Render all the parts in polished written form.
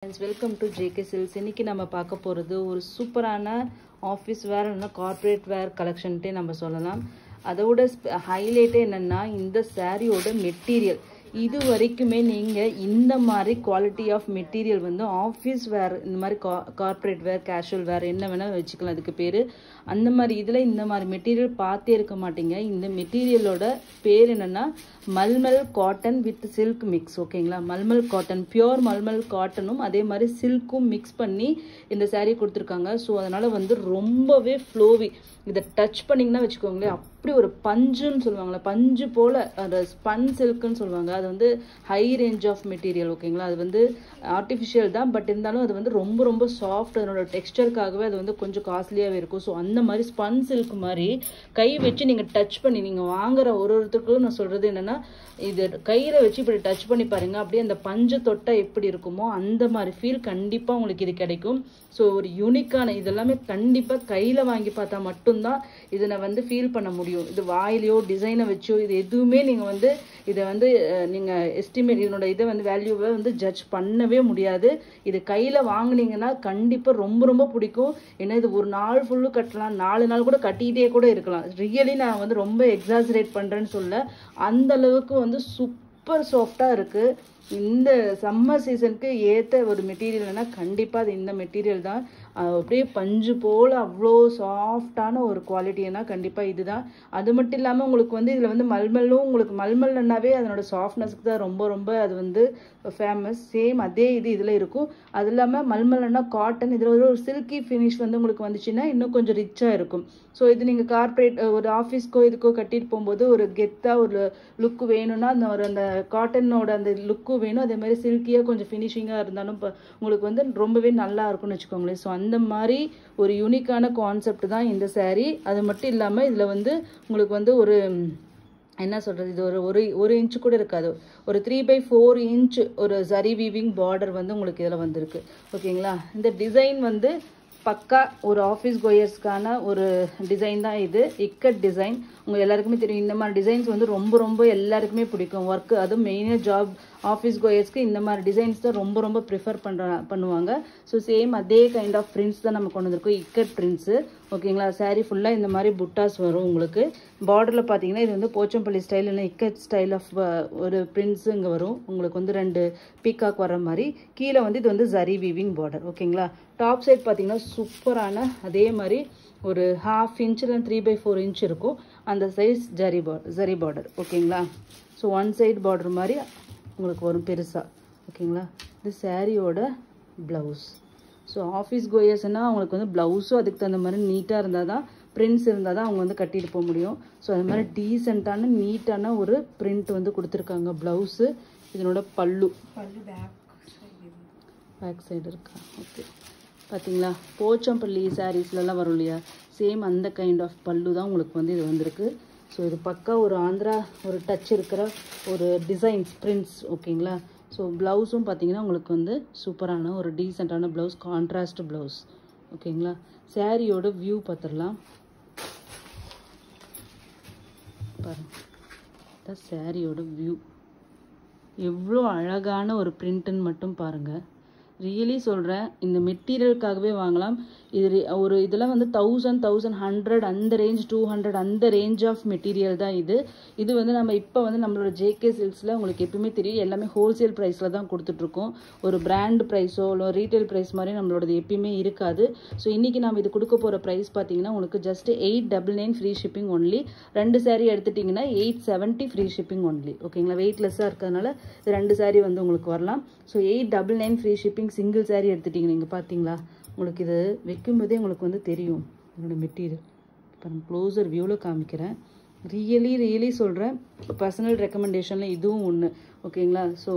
Friends, welcome to JK Silks. இன்னைக்கு நம்ம பார்க்க போறது ஒரு சூப்பரான ஆபீஸ் வேர் இல்ல கார்ப்பரேட் வேர் கலெக்ஷன்ட்டே நம்ம சொல்லலாம். அதோட ஹைலைட் என்னன்னா இந்த சாரியோட மெட்டீரியல். இது வரைக்குமே நீங்க இந்த மாதிரி குவாலிட்டி ஆஃப் மெட்டீரியல் வந்து ஆபீஸ் வேர் இந்த மாதிரி கார்ப்பரேட் வேர் கேஷுவல் வேர் என்ன வேணா வச்சுக்கலாம். அதுக்கு பேரு அந்த மாதிரி இதுல இந்த மாதிரி மெட்டீரியல் பார்த்தே இருக்க மாட்டீங்க. இந்த மெட்டீரியலோட பேர் என்னன்னா mulmul cotton with silk mix. ஓகேங்களா, மல்மல் காட்டன், பியோர் மல்மல் காட்டனும் அதே மாதிரி சில்க்கும் மிக்ஸ் பண்ணி இந்த சாரீ கொடுத்துருக்காங்க. ஸோ அதனால வந்து ரொம்பவே ஃப்ளோவி. இதை டச் பண்ணிங்கன்னா வச்சுக்கோங்களேன், அப்படி ஒரு பஞ்சுன்னு சொல்லுவாங்களே, பஞ்சு போல அந்த ஸ்பன் சில்க்குன்னு சொல்லுவாங்க. அது வந்து ஹை ரேஞ்ச் ஆஃப் மெட்டீரியல். ஓகேங்களா, அது வந்து ஆர்டிஃபிஷியல் தான், பட் இருந்தாலும் அது வந்து ரொம்ப ரொம்ப சாஃப்ட். அதனோட டெக்ஸ்டருக்காகவே அது வந்து கொஞ்சம் காஸ்ட்லியாகவே இருக்கும். ஸோ அந்த மாதிரி ஸ்பன் சில்க் மாதிரி கை வச்சு நீங்கள் டச் பண்ணி நீங்கள் வாங்குற ஒருத்தருக்கும் நான் சொல்கிறது என்னென்னா, இது கையில் வச்சு இப்படி டச் பண்ணி பாருங்க, அப்படியே அந்த பஞ்சு தொட்டா எப்படி இருக்குமோ அந்த மாதிரி ஃபீல் கண்டிப்பாக உங்களுக்கு இது கிடைக்கும். ஸோ ஒரு யூனிக்கான இதெல்லாமே கண்டிப்பாக கையில் வாங்கி பார்த்தா மட்டும்தான் இதை நான் வந்து ஃபீல் பண்ண முடியும். இது வாயிலையோ டிசைனை வச்சோ இது எதுவுமே நீங்கள் வந்து இதை வந்து நீங்கள் எஸ்டிமேட் இதனோட இதை வந்து வேல்யூவை வந்து ஜட்ஜ் பண்ணவே முடியாது. இது கையில் வாங்கினீங்கன்னா கண்டிப்பாக ரொம்ப ரொம்ப பிடிக்கும். ஏன்னா இது ஒரு நாள் ஃபுல்லு கட்டலாம், 4 நாள் கூட கட்டிகிட்டே கூட இருக்கலாம். ரியலி நான் வந்து ரொம்ப எக்ஸாஜரேட் பண்ணுறேன்னு சொல்ல, அந்த அளவுக்கு வந்து சூப்பர் சாஃப்டாக இருக்குது. இந்த சம்மர் சீசனுக்கு ஏற்ற ஒரு மெட்டீரியல்னா கண்டிப்பாக அது இந்த மெட்டீரியல் தான். அப்படியே பஞ்சு போல் அவ்வளோ சாஃப்டான ஒரு குவாலிட்டினா கண்டிப்பாக இதுதான். அது மட்டும் இல்லாமல் உங்களுக்கு வந்து இதில் வந்து மல்மல்லும், உங்களுக்கு மல்மல்னாவே அதனோட சாஃப்ட்னஸ்க்கு தான் ரொம்ப ரொம்ப அது வந்து ஃபேமஸ். சேம் அதே இது இதில் இருக்கும். அது இல்லாமல் மல்மல்னா காட்டன், இதில் ஒரு சில்கி ஃபினிஷ் வந்து உங்களுக்கு வந்துச்சுன்னா இன்னும் கொஞ்சம் ரிச்சாக இருக்கும். ஸோ இது நீங்கள் கார்ப்பரேட் ஒரு ஆஃபீஸ்க்கோ இதுக்கோ கட்டிட்டு போகும்போது ஒரு கெத்தாக ஒரு லுக்கு வேணும்னா அந்த காட்டனோட அந்த லுக்கு வேணும். அதே மாதிரி சில்கியாக கொஞ்சம் ஃபினிஷிங்காக இருந்தாலும் உங்களுக்கு வந்து ரொம்பவே நல்லா இருக்கும்னு வச்சுக்கோங்களேன். ஸோ அந்த மாதிரி ஒரு யூனிக்கான கான்செப்ட் தான் இந்த சாரீ. அது மட்டும் இல்லாமல் இதில் வந்து உங்களுக்கு வந்து ஒரு என்ன சொல்கிறது, இது ஒரு இன்ச்சு கூட இருக்காது, ஒரு 3/4 இன்ச் ஒரு ஜரி வீவிங் பார்டர் வந்து உங்களுக்கு இதில் வந்திருக்கு. ஓகேங்களா, இந்த டிசைன் வந்து பக்கா ஒரு ஆஃபீஸ் கோயர்ஸ்க்கான ஒரு டிசைன் தான் இது. இக்கட் டிசைன் உங்கள் எல்லாருக்குமே தெரியும். இந்த மாதிரி டிசைன்ஸ் வந்து ரொம்ப ரொம்ப எல்லாருக்குமே பிடிக்கும். ஒர்க்கு அதுவும் மெயினாக ஜாப் ஆஃபீஸ் கோயர்ஸ்க்கு இந்த மாதிரி டிசைன்ஸ் தான் ரொம்ப ரொம்ப ப்ரிஃபர் பண்ணுவாங்க. ஸோ சேம் அதே கைண்ட் ஆஃப் பிரிண்ட்ஸ் தான் நம்ம கொண்டு வந்திருக்கோம், இக்கட் பிரிண்ட்ஸு. ஓகேங்களா, சாரீ ஃபுல்லாக இந்த மாதிரி புட்டாஸ் வரும் உங்களுக்கு. பார்டரில் பார்த்தீங்கன்னா இது வந்து போச்சம்பள்ளி ஸ்டைல் இல்லை இக்கட் ஸ்டைல் ஆஃப் ஒரு பிரிண்ட்ஸு இங்கே வரும். உங்களுக்கு வந்து 2 பீகாக் வர மாதிரி. கீழே வந்து இது வந்து ஜரி வீவிங் பார்டர். ஓகேங்களா, டாப் சைட் பார்த்தீங்கன்னா சூப்பரான அதே மாதிரி ஒரு 1/2 இன்ச்சில் 3/4 இன்ச் இருக்கும். அந்த சைஸ் ஜரி பார்டர். ஓகேங்களா, ஸோ ஒன் சைட் பார்டர் மாதிரி உங்களுக்கு வரும் பெருசாக. ஓகேங்களா, இது சாரியோட ப்ளவுஸ். ஸோ ஆஃபீஸ் கோயர்ஸ்னால் அவங்களுக்கு வந்து ப்ளவுஸும் அதுக்கு தகுந்த மாதிரி நீட்டாக இருந்தால் தான், பிரிண்ட்ஸ் இருந்தால் தான் அவங்க வந்து கட்டிட்டு போக முடியும். ஸோ அது மாதிரி டீசெண்டான நீட்டான ஒரு பிரிண்ட் வந்து கொடுத்துருக்காங்க ப்ளவுஸு. இதனோட பல்லு பேக் சைடு இருக்கா. ஓகே, பார்த்தீங்களா, போச்சம்பள்ளி சாரீஸ்லலாம் வரும் இல்லையா, சேம் அந்த கைண்ட் ஆஃப் பல்லு தான் உங்களுக்கு வந்து இது வந்திருக்கு. ஸோ இது பக்கா ஒரு ஆந்திரா ஒரு டச் இருக்கிற ஒரு டிசைன்ஸ் பிரிண்ட்ஸ். ஓகேங்களா, ஸோ ப்ளவுஸும் பார்த்தீங்கன்னா உங்களுக்கு வந்து சூப்பரான ஒரு டீசெண்டான ப்ளவுஸ், கான்ட்ராஸ்ட் ப்ளவுஸ். ஓகேங்களா, சாரியோட வியூ பார்த்துடலாம் பாருங்க. சாரியோட வியூ எவ்வளோ அழகான ஒரு பிரிண்ட்டுன்னு மட்டும் பாருங்கள். ரியலி சொல்கிறேன், இந்த மெட்டீரியலுக்காகவே வாங்கலாம். இது ஒரு இதெல்லாம் வந்து 1000, 1100 அந்த ரேஞ்ச், 200 அந்த ரேஞ்ச் ஆஃப் மெட்டீரியல் தான் இது. இது வந்து நம்ம இப்போ வந்து நம்மளோட ஜேகே சில்க்ஸில் உங்களுக்கு எப்பவுமே தெரியும், எல்லாமே ஹோல்சேல் ப்ரைஸில் தான் கொடுத்துட்ருக்கோம். ஒரு பிராண்ட் ப்ரைஸோ இல்லை ரீட்டைல் ப்ரைஸ் மாதிரி நம்மளோடது எப்பயுமே இருக்காது. ஸோ இன்றைக்கி நம்ம இது கொடுக்க போகிற ப்ரைஸ் பார்த்தீங்கன்னா உங்களுக்கு just 899 free shipping only. 2 sari எடுத்துட்டிங்கன்னா 870 ஃப்ரீ ஷிப்பிங் ஒன்லி. ஓகேங்களா, வெயிட்லெஸ்ஸாக இருக்கிறதுனால 2 சாரீ வந்து உங்களுக்கு வரலாம். So 899 free shipping. Single sari எடுத்துட்டீங்க நீங்கள் பார்த்தீங்களா, உங்களுக்கு இது வைக்கும்போதே உங்களுக்கு வந்து தெரியும் என்னோட மெட்டீரியல். இப்போ நான் க்ளோசர் வியூவில் காமிக்கிறேன். ரியலி சொல்கிறேன், பர்சனல் ரெக்கமெண்டேஷனில் இதுவும் ஒன்று. ஓகேங்களா, ஸோ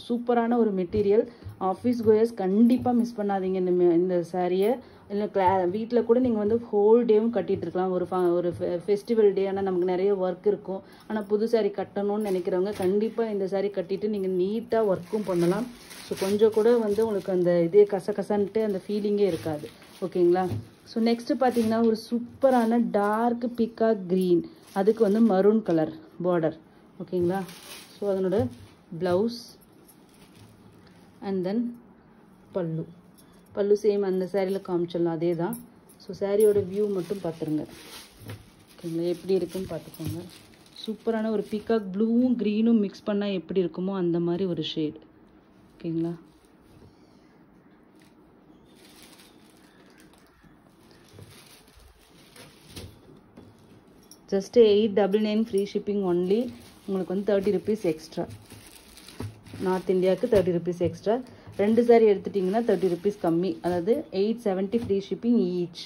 சூப்பரான ஒரு மெட்டீரியல். ஆஃபீஸ் கோயர்ஸ் கண்டிப்பாக மிஸ் பண்ணாதீங்க இந்த சாரியை. இல்லை வீட்டில் கூட நீங்கள் வந்து ஹோல் டேவும் கட்டிகிட்டு இருக்கலாம். ஒரு ஃபெஸ்டிவல் டே, ஆனால் நமக்கு நிறைய ஒர்க் இருக்கும், ஆனால் புது சாரீ கட்டணும்னு நினைக்கிறவங்க கண்டிப்பாக இந்த சாரீ கட்டிட்டு நீங்கள் நீட்டாக ஒர்க்கும் பண்ணலாம். ஸோ கொஞ்சம் கூட வந்து உங்களுக்கு அந்த இதே கசகசன்ட்டு அந்த ஃபீலிங்கே இருக்காது. ஓகேங்களா, ஸோ நெக்ஸ்ட்டு பார்த்தீங்கன்னா ஒரு சூப்பரான டார்க் பீகாக் க்ரீன், அதுக்கு வந்து மரூன் கலர் பார்டர். ஓகேங்களா, ஸோ அதனோட ப்ளவுஸ் அண்ட் தென் பல்லு. பல்லு சேம் அந்த சாரியில் காமிச்சிடலாம், அதே தான். ஸோ சாரியோட வியூ மட்டும் பார்த்துருங்க. ஓகேங்களா, எப்படி இருக்குன்னு பார்த்துக்கோங்க. சூப்பரான ஒரு பீகாக் ப்ளூவும் க்ரீனும் மிக்ஸ் பண்ணால் எப்படி இருக்குமோ அந்த மாதிரி ஒரு ஷேட். ஓகேங்களா, ஜஸ்ட் 899 ஃப்ரீ ஷிப்பிங் ஒன்லி. உங்களுக்கு வந்து 30 rupees எக்ஸ்ட்ரா. நார்த் இந்தியாவுக்கு 30 rupees எக்ஸ்ட்ரா. 2 சாரி எடுத்துட்டிங்கன்னா 30 rupees கம்மி, அதாவது 870 ஃப்ரீ ஷிப்பிங் ஈச்.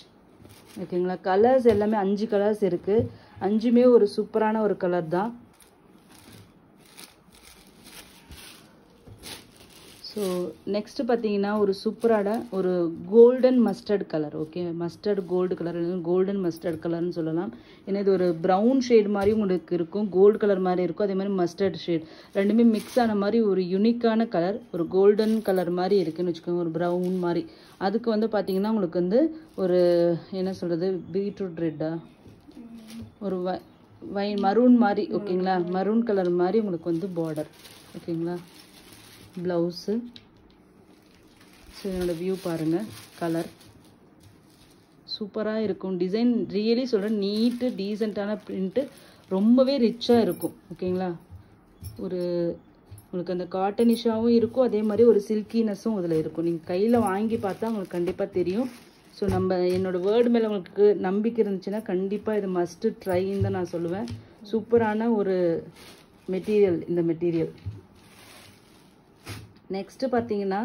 ஓகேங்களா, கலர்ஸ் எல்லாமே 5 கலர்ஸ் இருக்குது. 5மே ஒரு சூப்பரான ஒரு கலர் தான். ஸோ நெக்ஸ்ட்டு பார்த்தீங்கன்னா ஒரு சூப்பரான ஒரு golden mustard colour. Okay, mustard gold colour, golden mustard கலர்னு சொல்லலாம். ஏன்னா இது ஒரு ப்ரௌன் ஷேட் மாதிரி உங்களுக்கு இருக்கும், கோல்டு கலர் மாதிரி இருக்கும், அதே மாதிரி மஸ்டர்ட் ஷேட் ரெண்டுமே மிக்ஸ் ஆன மாதிரி ஒரு யூனிக்கான கலர். ஒரு கோல்டன் கலர் மாதிரி இருக்குன்னு வச்சுக்கோங்க, ஒரு ப்ரௌன் மாதிரி. அதுக்கு வந்து பார்த்தீங்கன்னா உங்களுக்கு வந்து ஒரு என்ன சொல்கிறது, பீட்ரூட் ரெட்டா, ஒரு மரூன் மாதிரி. ஓகேங்களா, மரூன் கலர் மாதிரி உங்களுக்கு வந்து பார்டர். ஓகேங்களா, ப்ளவுஸு. ஸோ என்னோட வியூ பாருங்கள், கலர் சூப்பராக இருக்கும். டிசைன் ரியலி சொல்கிறேன், நீட்டு டீசெண்டான பிரிண்ட்டு, ரொம்பவே ரிச்சாக இருக்கும். ஓகேங்களா, ஒரு உங்களுக்கு அந்த காட்டனிஷாகவும் இருக்கும், அதே மாதிரி ஒரு சில்கினஸும் அதில் இருக்கும். நீங்கள் கையில் வாங்கி பார்த்தா உங்களுக்கு கண்டிப்பாக தெரியும். ஸோ என்னோடய வேர்டு மேலே உங்களுக்கு நம்பிக்கை இருந்துச்சுன்னா கண்டிப்பாக இது மஸ்ட்டு ட்ரைன்னு தான் நான் சொல்லுவேன். சூப்பரான ஒரு மெட்டீரியல் இந்த மெட்டீரியல். நெக்ஸ்ட்டு பார்த்தீங்கன்னா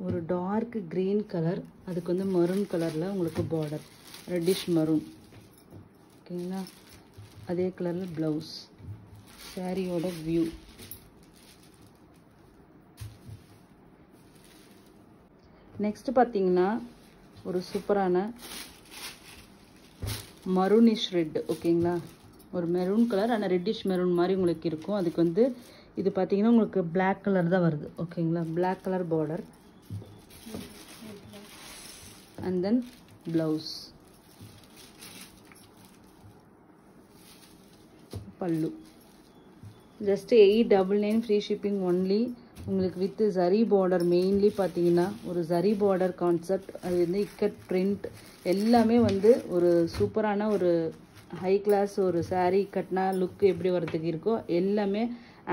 ஒரு டார்க் க்ரீன் கலர், அதுக்கு வந்து மரூன் கலரில் உங்களுக்கு பார்டர், ரெட்டிஷ் மரூன். ஓகேங்களா, அதே கலரில் ப்ளவுஸ். சாரியோட வியூ. நெக்ஸ்ட்டு பார்த்தீங்கன்னா ஒரு சூப்பரான மரூனிஷ் ரெட். ஓகேங்களா, ஒரு மெரூன் கலர் ஆனால் ரெட்டிஷ் மெரூன் மாதிரி உங்களுக்கு இருக்கும். அதுக்கு வந்து இது பார்த்தீங்கன்னா உங்களுக்கு பிளாக் கலர் தான் வருது. ஓகேங்களா, black colour border and then blouse, pallu. Just 899 free shipping only. உங்களுக்கு வித் ஜரி பார்டர். மெயின்லி பார்த்தீங்கன்னா ஒரு ஜரி பார்டர் கான்செப்ட், அது வந்து இக்கட் பிரிண்ட் எல்லாமே வந்து ஒரு சூப்பரான ஒரு ஹை கிளாஸ் ஒரு சாரீ கட்டினா லுக் எப்படி வரதுக்கு இருக்கோ எல்லாமே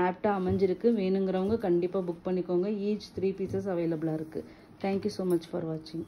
ஆப்டாக அமைஞ்சிருக்கு. வேணுங்கிறவங்க கண்டிப்பாக புக் பண்ணிக்கோங்க. ஈச் 3 pieces அவைலபிளாக இருக்குது. தேங்க்யூ ஸோ மச் ஃபார் வாட்சிங்.